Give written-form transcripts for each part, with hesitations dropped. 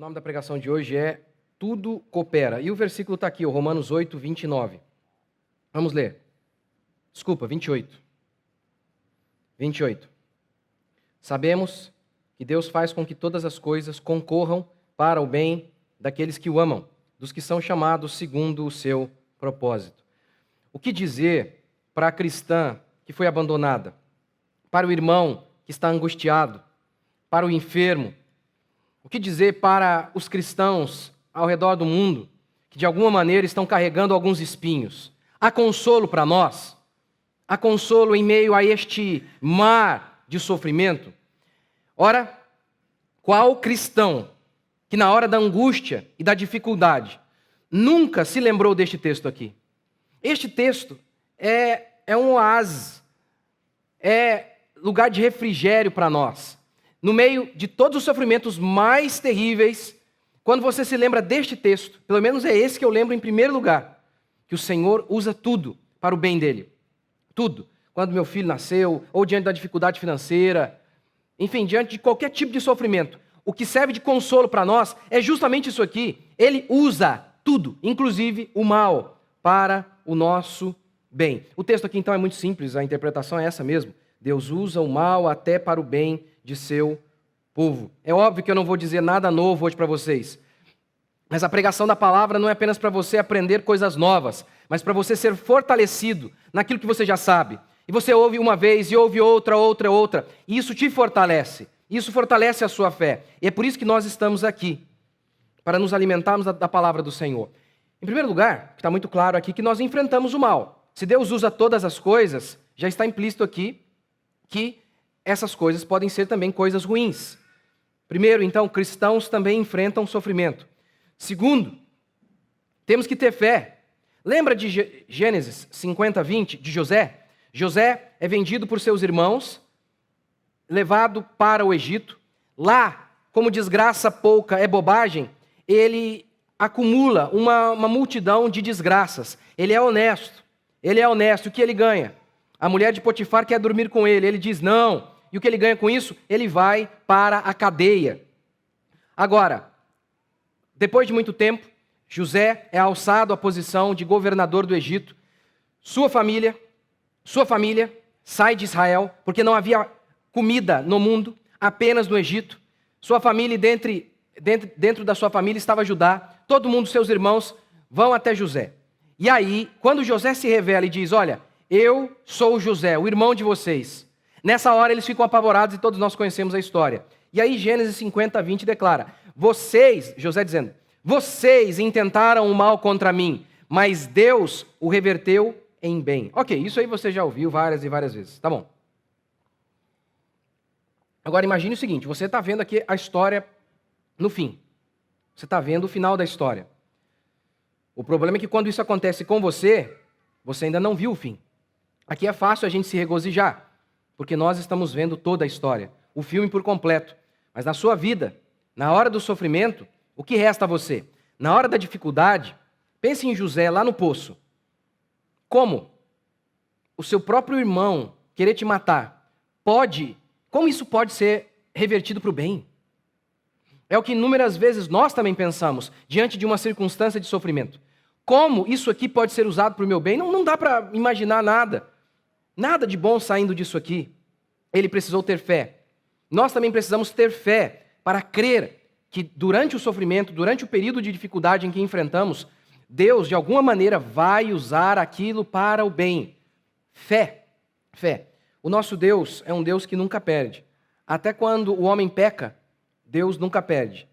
nome da pregação de hoje é Tudo Coopera. E o versículo está aqui, Romanos 8, 29. Vamos ler. Desculpa, 28. 28. Sabemos que Deus faz com que todas as coisas concorram para o bem daqueles que o amam, dos que são chamados segundo o seu propósito. O que dizer para a cristã que foi abandonada? Para o irmão que está angustiado? Para o enfermo? O que dizer para os cristãos ao redor do mundo que de alguma maneira estão carregando alguns espinhos? Há consolo para nós? Há consolo em meio a este mar de sofrimento? Ora, qual cristão que na hora da angústia e da dificuldade nunca se lembrou deste texto aqui? Este texto é um oásis, é lugar de refrigério para nós. No meio de todos os sofrimentos mais terríveis, quando você se lembra deste texto, pelo menos é esse que eu lembro em primeiro lugar, que o Senhor usa tudo para o bem dele. Tudo. Quando meu filho nasceu, ou diante da dificuldade financeira, enfim, diante de qualquer tipo de sofrimento, o que serve de consolo para nós é justamente isso aqui. Ele usa tudo, inclusive o mal, para o nosso bem. O texto aqui então é muito simples, a interpretação é essa mesmo. Deus usa o mal até para o bem de seu povo. É óbvio que eu não vou dizer nada novo hoje para vocês, mas a pregação da palavra não é apenas para você aprender coisas novas, mas para você ser fortalecido naquilo que você já sabe. E você ouve uma vez e ouve outra, e isso te fortalece. Isso fortalece a sua fé. E é por isso que nós estamos aqui, para nos alimentarmos da palavra do Senhor. Em primeiro lugar, está muito claro aqui que nós enfrentamos o mal. Se Deus usa todas as coisas, já está implícito aqui que essas coisas podem ser também coisas ruins. Primeiro, então, cristãos também enfrentam sofrimento. Segundo, temos que ter fé. Lembra de Gênesis 50, 20, de José? José é vendido por seus irmãos, levado para o Egito. Lá, como desgraça pouca é bobagem, ele acumula uma multidão de desgraças. Ele é honesto. O que ele ganha? A mulher de Potifar quer dormir com ele. Ele diz não. E o que ele ganha com isso? Ele vai para a cadeia. Agora, depois de muito tempo, José é alçado à posição de governador do Egito. Sua família sai de Israel, porque não havia comida no mundo, apenas no Egito. Sua família, dentro da sua família estava Judá. Todo mundo, seus irmãos, vão até José. E aí, quando José se revela e diz, olha, eu sou José, o irmão de vocês. Nessa hora eles ficam apavorados e todos nós conhecemos a história. E aí Gênesis 50, 20 declara, José dizendo, vocês intentaram o mal contra mim, mas Deus o reverteu em bem. Ok, isso aí você já ouviu várias e várias vezes, tá bom. Agora imagine o seguinte, você está vendo aqui a história no fim. Você está vendo o final da história. O problema é que quando isso acontece com você, você ainda não viu o fim. Aqui é fácil a gente se regozijar, porque nós estamos vendo toda a história, o filme por completo. Mas na sua vida, na hora do sofrimento, o que resta a você? Na hora da dificuldade, pense em José lá no poço. Como o seu próprio irmão querer te matar como isso pode ser revertido para o bem? É o que inúmeras vezes nós também pensamos, diante de uma circunstância de sofrimento. Como isso aqui pode ser usado para o meu bem? Não dá para imaginar nada. Nada de bom saindo disso aqui. Ele precisou ter fé. Nós também precisamos ter fé para crer que durante o sofrimento, durante o período de dificuldade em que enfrentamos, Deus, de alguma maneira, vai usar aquilo para o bem. Fé. Fé. O nosso Deus é um Deus que nunca perde. Até quando o homem peca, Deus nunca perde.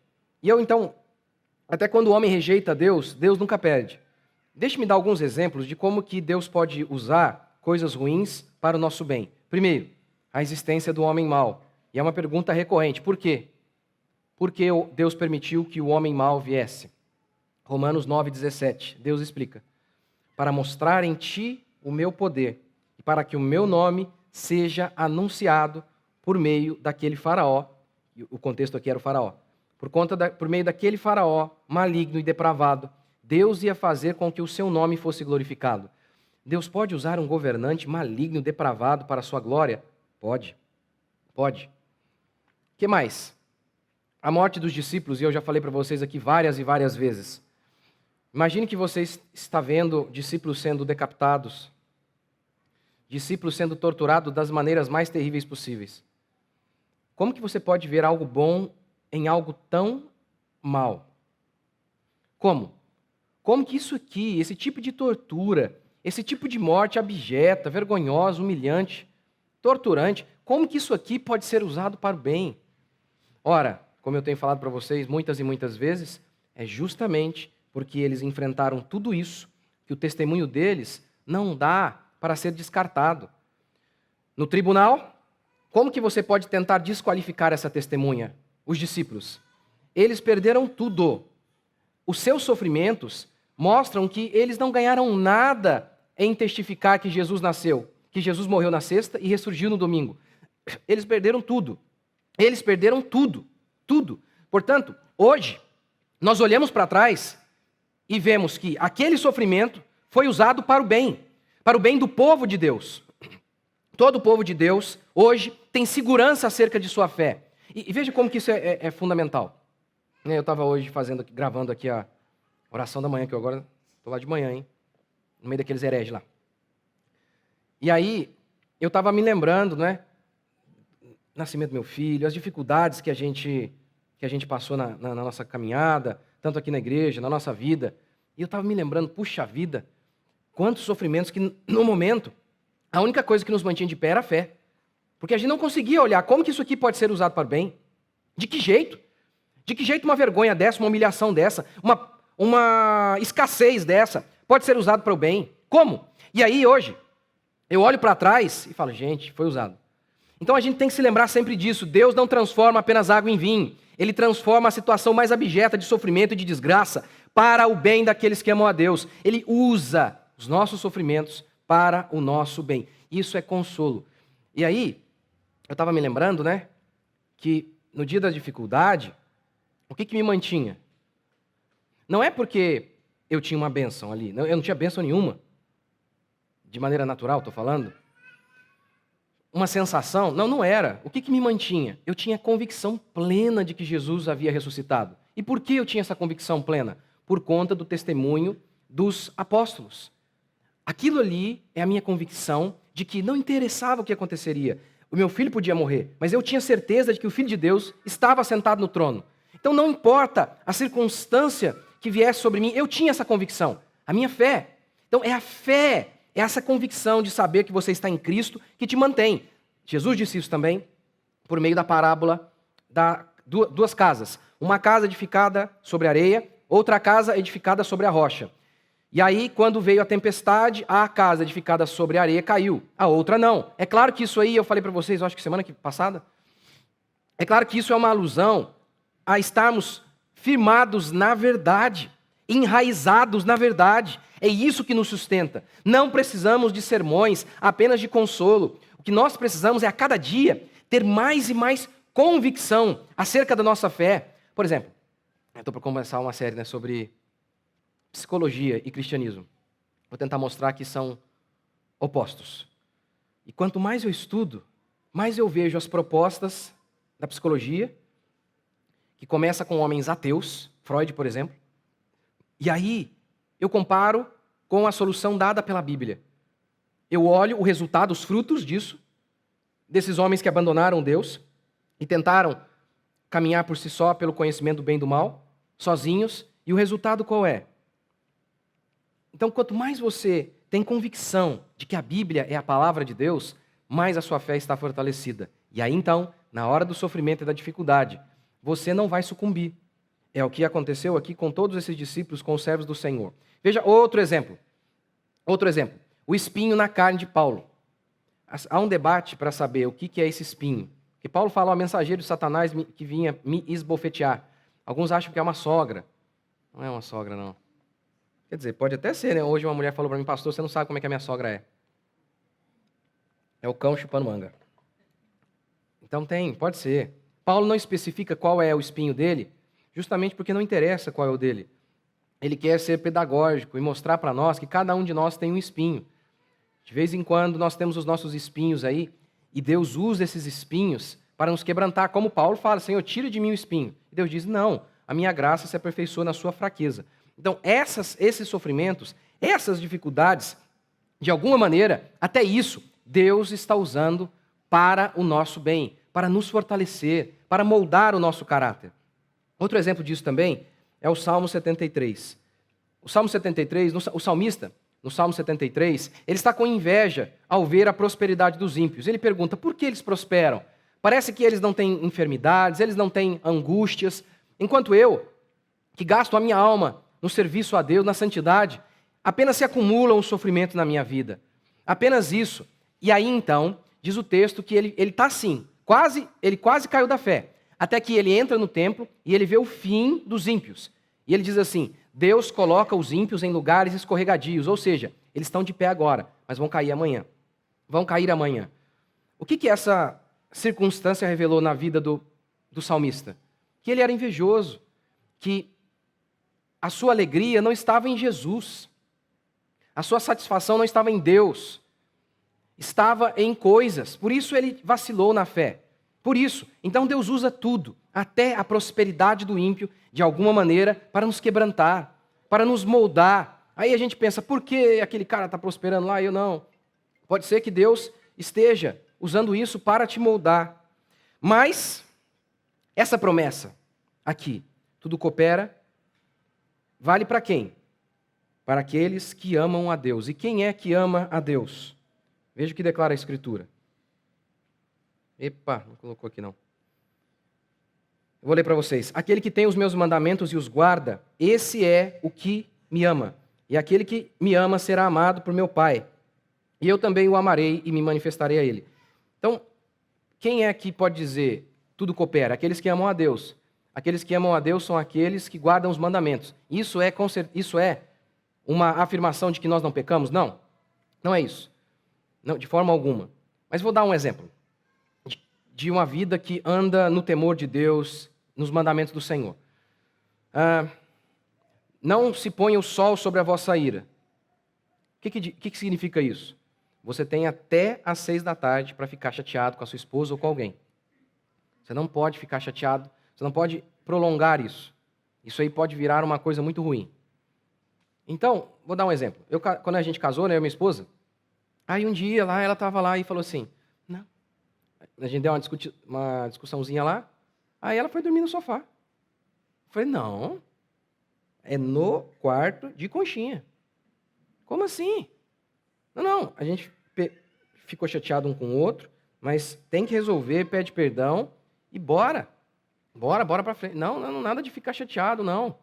Até quando o homem rejeita Deus, Deus nunca perde. Deixe-me dar alguns exemplos de como que Deus pode usar coisas ruins para o nosso bem. Primeiro, a existência do homem mau. E é uma pergunta recorrente. Por quê? Por que Deus permitiu que o homem mau viesse? Romanos 9,17. Deus explica. Para mostrar em ti o meu poder e para que o meu nome seja anunciado por meio daquele faraó. O contexto aqui era o faraó. Por meio daquele faraó maligno e depravado, Deus ia fazer com que o seu nome fosse glorificado. Deus pode usar um governante maligno e depravado para a sua glória? Pode. O que mais? a morte dos discípulos, e eu já falei para vocês aqui várias e várias vezes. Imagine que você está vendo discípulos sendo decapitados, discípulos sendo torturados das maneiras mais terríveis possíveis. Como que você pode ver algo bom em algo tão mal? Como? Como que isso aqui, esse tipo de tortura, esse tipo de morte abjeta, vergonhosa, humilhante, torturante, como que isso aqui pode ser usado para o bem? Ora, como eu tenho falado para vocês muitas e muitas vezes, é justamente porque eles enfrentaram tudo isso que o testemunho deles não dá para ser descartado. No tribunal, como que você pode tentar desqualificar essa testemunha? Os discípulos. Eles perderam tudo. Os seus sofrimentos mostram que eles não ganharam nada em testificar que Jesus nasceu, que Jesus morreu na sexta e ressurgiu no domingo. Eles perderam tudo. Eles perderam tudo. Tudo. Portanto, hoje, nós olhamos para trás e vemos que aquele sofrimento foi usado para o bem do povo de Deus. Todo o povo de Deus, hoje, tem segurança acerca de sua fé. E veja como que isso é fundamental. Eu estava hoje gravando aqui a oração da manhã, que eu agora estou lá de manhã, hein? No meio daqueles hereges lá. E aí, eu estava me lembrando, né? Nascimento do meu filho, as dificuldades que a gente passou na nossa caminhada, tanto aqui na igreja, na nossa vida. E eu estava me lembrando, puxa vida, quantos sofrimentos que, no momento, a única coisa que nos mantinha de pé era a fé. Porque a gente não conseguia olhar como que isso aqui pode ser usado para o bem. De que jeito? De que jeito uma vergonha dessa, uma humilhação dessa, uma escassez dessa pode ser usado para o bem? Como? E aí, hoje, eu olho para trás e falo, gente, foi usado. Então a gente tem que se lembrar sempre disso. Deus não transforma apenas água em vinho. Ele transforma a situação mais abjeta de sofrimento e de desgraça para o bem daqueles que amam a Deus. Ele usa os nossos sofrimentos para o nosso bem. Isso é consolo. E aí, eu estava me lembrando, né, que no dia da dificuldade, o que me mantinha? Não é porque eu tinha uma bênção ali. Eu não tinha bênção nenhuma. De maneira natural, estou falando. Uma sensação? Não era. O que me mantinha? Eu tinha convicção plena de que Jesus havia ressuscitado. E por que eu tinha essa convicção plena? Por conta do testemunho dos apóstolos. Aquilo ali é a minha convicção de que não interessava o que aconteceria. O meu filho podia morrer, mas eu tinha certeza de que o Filho de Deus estava sentado no trono. Então não importa a circunstância que viesse sobre mim, eu tinha essa convicção. A minha fé. Então é a fé. É essa convicção de saber que você está em Cristo que te mantém. Jesus disse isso também por meio da parábola das duas casas. Uma casa edificada sobre areia, outra casa edificada sobre a rocha. E aí, quando veio a tempestade, a casa edificada sobre a areia caiu, a outra não. É claro que isso aí, eu falei para vocês, acho que semana passada, é claro que isso é uma alusão a estarmos firmados na verdade, enraizados na verdade. É isso que nos sustenta. Não precisamos de sermões, apenas de consolo. O que nós precisamos é a cada dia ter mais e mais convicção acerca da nossa fé. Por exemplo, eu estou para começar uma série, né, sobre psicologia e cristianismo. Vou tentar mostrar que são opostos. E quanto mais eu estudo, mais eu vejo as propostas da psicologia, que começa com homens ateus, Freud, por exemplo, e aí eu comparo com a solução dada pela Bíblia. Eu olho o resultado, os frutos disso, desses homens que abandonaram Deus e tentaram caminhar por si só pelo conhecimento do bem e do mal, sozinhos, e o resultado qual é? Então, quanto mais você tem convicção de que a Bíblia é a palavra de Deus, mais a sua fé está fortalecida. E aí, então, na hora do sofrimento e da dificuldade, você não vai sucumbir. É o que aconteceu aqui com todos esses discípulos, com os servos do Senhor. Veja outro exemplo. Outro exemplo. O espinho na carne de Paulo. Há um debate para saber o que é esse espinho. Porque Paulo fala, o mensageiro de Satanás que vinha me esbofetear. Alguns acham que é uma sogra. Não é uma sogra, não. Quer dizer, pode até ser, né? Hoje uma mulher falou para mim, pastor, você não sabe como é que a minha sogra é. É o cão chupando manga. Então pode ser. Paulo não especifica qual é o espinho dele, justamente porque não interessa qual é o dele. Ele quer ser pedagógico e mostrar para nós que cada um de nós tem um espinho. De vez em quando nós temos os nossos espinhos aí, e Deus usa esses espinhos para nos quebrantar, como Paulo fala, Senhor, tira de mim o espinho. E Deus diz, não, a minha graça se aperfeiçoa na sua fraqueza. Então, esses sofrimentos, essas dificuldades, de alguma maneira, até isso, Deus está usando para o nosso bem, para nos fortalecer, para moldar o nosso caráter. Outro exemplo disso também é o Salmo 73. O Salmo 73, o salmista, no Salmo 73, ele está com inveja ao ver a prosperidade dos ímpios. Ele pergunta, por que eles prosperam? Parece que eles não têm enfermidades, eles não têm angústias, enquanto eu, que gasto a minha alma no serviço a Deus, na santidade, apenas se acumulam os sofrimentos na minha vida. Apenas isso. E aí então, diz o texto que ele está assim, ele quase caiu da fé, até que ele entra no templo e ele vê o fim dos ímpios. E ele diz assim, Deus coloca os ímpios em lugares escorregadios, ou seja, eles estão de pé agora, mas vão cair amanhã. Vão cair amanhã. O que essa circunstância revelou na vida do salmista? Que ele era invejoso, que a sua alegria não estava em Jesus, a sua satisfação não estava em Deus, estava em coisas, por isso ele vacilou na fé. Por isso, então Deus usa tudo, até a prosperidade do ímpio, de alguma maneira, para nos quebrantar, para nos moldar. Aí a gente pensa, por que aquele cara está prosperando lá e eu não? Pode ser que Deus esteja usando isso para te moldar. Mas, essa promessa aqui, tudo coopera, vale para quem? Para aqueles que amam a Deus. E quem é que ama a Deus? Veja o que declara a Escritura. Epa, não colocou aqui não. Eu vou ler para vocês. Aquele que tem os meus mandamentos e os guarda, esse é o que me ama. E aquele que me ama será amado por meu Pai. E eu também o amarei e me manifestarei a ele. Então, quem é que pode dizer tudo coopera? Aqueles que amam a Deus. Aqueles que amam a Deus são aqueles que guardam os mandamentos. Isso é uma afirmação de que nós não pecamos? Não. Não é isso. Não, de forma alguma. Mas vou dar um exemplo de uma vida que anda no temor de Deus, nos mandamentos do Senhor. Não se ponha o sol sobre a vossa ira. O que significa isso? Você tem até às 6 da tarde para ficar chateado com a sua esposa ou com alguém. Você não pode ficar chateado, você não pode prolongar isso. Isso aí pode virar uma coisa muito ruim. Então, vou dar um exemplo. Quando a gente casou, né, eu e minha esposa, aí um dia lá, ela estava lá e falou assim, não. A gente deu uma discussãozinha lá, aí ela foi dormir no sofá. Eu falei, não, é no quarto de conchinha. Como assim? Não, a gente ficou chateado um com o outro, mas tem que resolver, pede perdão e bora para frente. Não, nada de ficar chateado, não.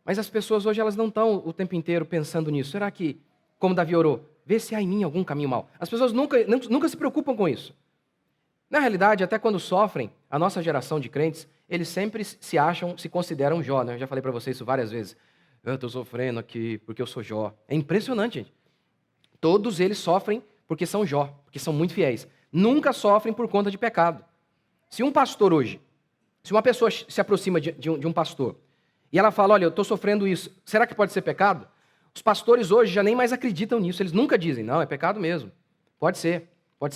Mas as pessoas hoje, elas não estão o tempo inteiro pensando nisso. Será que, como Davi orou, vê se há em mim algum caminho mau? As pessoas nunca se preocupam com isso. Na realidade, até quando sofrem, a nossa geração de crentes, eles sempre se consideram Jó, né? Eu já falei para vocês isso várias vezes. Eu estou sofrendo aqui porque eu sou Jó. É impressionante, gente. Todos eles sofrem porque são Jó, porque são muito fiéis. Nunca sofrem por conta de pecado. Se um pastor hoje, se uma pessoa se aproxima de um pastor, e ela fala, olha, eu estou sofrendo isso, será que pode ser pecado? Os pastores hoje já nem mais acreditam nisso, eles nunca dizem, não, é pecado mesmo. Pode ser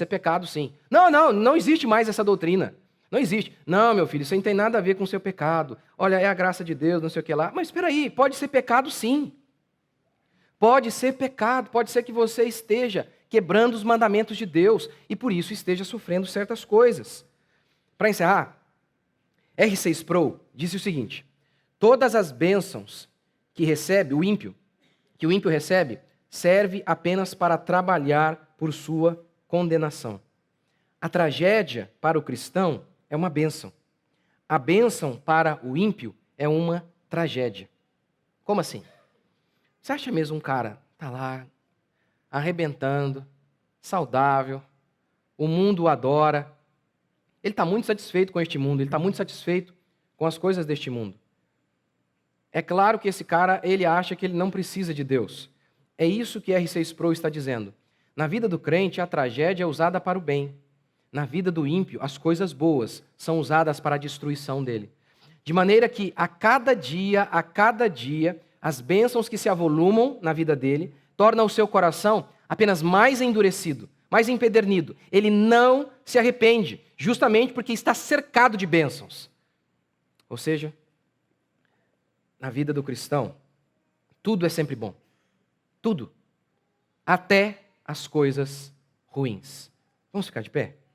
pecado sim. Não existe mais essa doutrina. Não existe. Não, meu filho, isso não tem nada a ver com o seu pecado. Olha, é a graça de Deus, não sei o que lá. Mas espera aí, pode ser pecado sim. Pode ser pecado, pode ser que você esteja quebrando os mandamentos de Deus e por isso esteja sofrendo certas coisas. Para encerrar, R.C. Sproul disse o seguinte, todas as bênçãos que o ímpio recebe, serve apenas para trabalhar por sua condenação. A tragédia para o cristão é uma bênção. A bênção para o ímpio é uma tragédia. Como assim? Você acha mesmo um cara está lá, arrebentando, saudável, o mundo o adora, ele está muito satisfeito com este mundo, ele está muito satisfeito com as coisas deste mundo. É claro que esse cara, ele acha que ele não precisa de Deus. É isso que R.C. Sproul está dizendo. Na vida do crente, a tragédia é usada para o bem. Na vida do ímpio, as coisas boas são usadas para a destruição dele. De maneira que, a cada dia, as bênçãos que se avolumam na vida dele tornam o seu coração apenas mais endurecido, mas empedernido. Ele não se arrepende, justamente porque está cercado de bênçãos. Ou seja, na vida do cristão, tudo é sempre bom. Tudo. Até as coisas ruins. Vamos ficar de pé?